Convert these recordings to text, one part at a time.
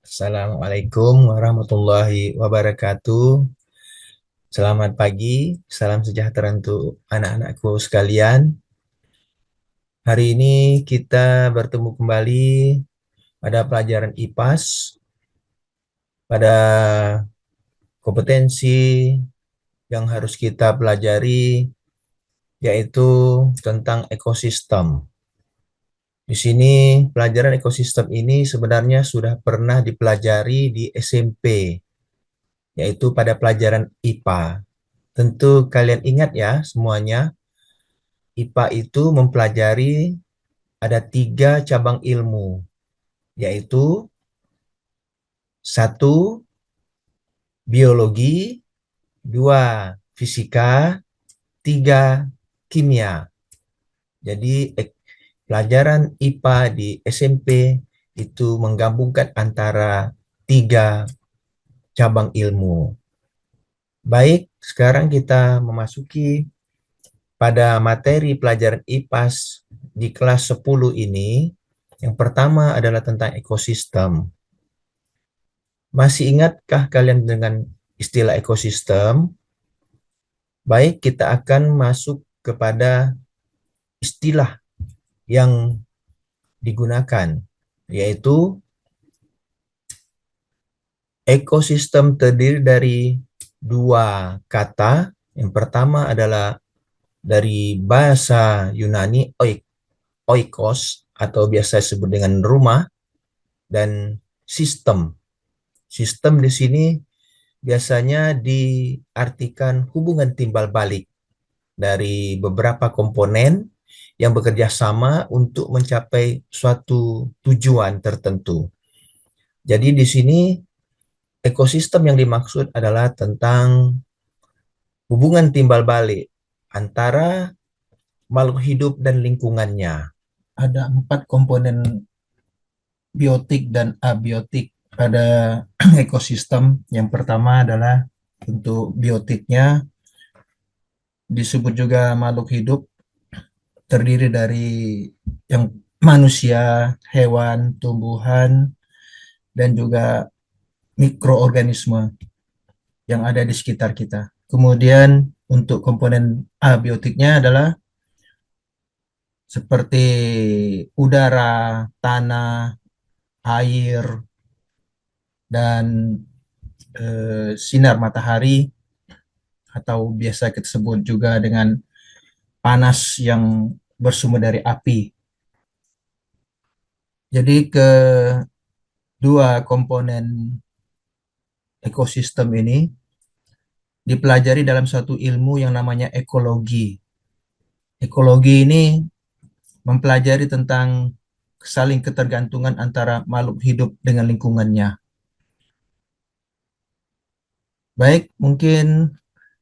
Assalamualaikum warahmatullahi wabarakatuh. Selamat pagi, salam sejahtera untuk anak-anakku sekalian. Hari ini kita bertemu kembali pada pelajaran IPAS, pada kompetensi yang harus kita pelajari, yaitu tentang ekosistem. Di sini pelajaran ekosistem ini sebenarnya sudah pernah dipelajari di SMP, yaitu pada pelajaran IPA. Tentu kalian ingat ya semuanya, IPA itu mempelajari ada 3 cabang ilmu, yaitu satu biologi, dua fisika, tiga kimia. Jadi pelajaran IPA di SMP itu menggabungkan antara 3 cabang ilmu. Baik, sekarang kita memasuki pada materi pelajaran IPAS di kelas 10 ini. Yang pertama adalah tentang ekosistem. Masih ingatkah kalian dengan istilah ekosistem? Baik, kita akan masuk kepada istilah yang digunakan, yaitu ekosistem terdiri dari 2 kata. Yang pertama adalah dari bahasa Yunani oikos atau biasa disebut dengan rumah, dan sistem. Sistem di sini biasanya diartikan hubungan timbal balik dari beberapa komponen yang bekerja sama untuk mencapai suatu tujuan tertentu. Jadi di sini ekosistem yang dimaksud adalah tentang hubungan timbal balik antara makhluk hidup dan lingkungannya. Ada 4 komponen biotik dan abiotik pada ekosistem. Yang pertama adalah untuk biotiknya, disebut juga makhluk hidup, terdiri dari yang manusia, hewan, tumbuhan, dan juga mikroorganisme yang ada di sekitar kita. Kemudian untuk komponen abiotiknya adalah seperti udara, tanah, air, dan sinar matahari, atau biasa kita sebut juga dengan panas yang bersumber dari api. Jadi kedua komponen ekosistem ini dipelajari dalam suatu ilmu yang namanya ekologi. Ekologi ini mempelajari tentang saling ketergantungan antara makhluk hidup dengan lingkungannya. Baik, mungkin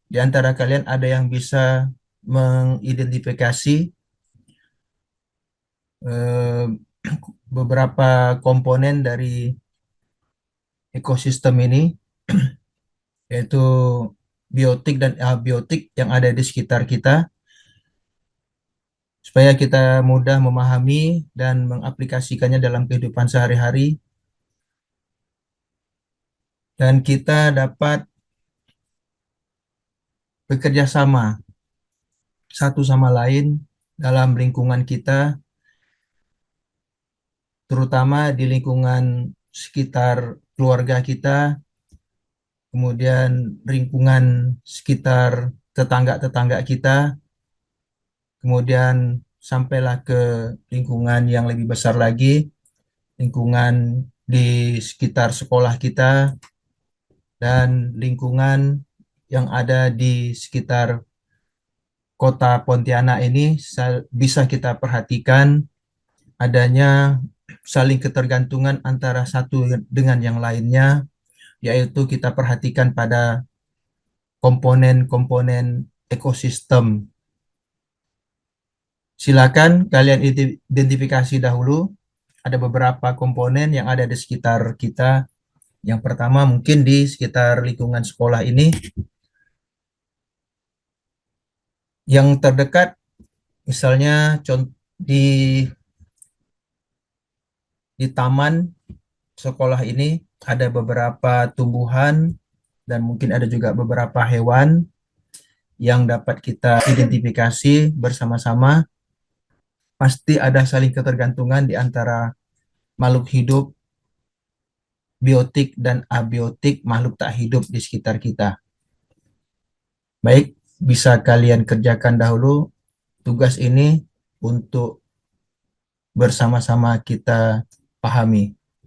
di antara kalian ada yang bisa mengidentifikasi eh, beberapa komponen dari ekosistem ini, yaitu biotik dan abiotik yang ada di sekitar kita, supaya kita mudah memahami dan mengaplikasikannya dalam kehidupan sehari-hari, dan kita dapat bekerja sama satu sama lain dalam lingkungan kita, terutama di lingkungan sekitar keluarga kita, kemudian lingkungan sekitar tetangga-tetangga kita, kemudian sampailah ke lingkungan yang lebih besar lagi, lingkungan di sekitar sekolah kita, dan lingkungan yang ada di sekitar kota Pontianak ini. Bisa kita perhatikan adanya saling ketergantungan antara satu dengan yang lainnya, yaitu kita perhatikan pada komponen-komponen ekosistem. Silakan kalian identifikasi dahulu. Ada beberapa komponen yang ada di sekitar kita. Yang pertama mungkin di sekitar lingkungan sekolah ini, yang terdekat, misalnya di taman sekolah ini ada beberapa tumbuhan dan mungkin ada juga beberapa hewan yang dapat kita identifikasi bersama-sama. Pasti ada saling ketergantungan di antara makhluk hidup, biotik dan abiotik, makhluk tak hidup di sekitar kita. Baik, bisa kalian kerjakan dahulu tugas ini untuk bersama-sama kita pahami.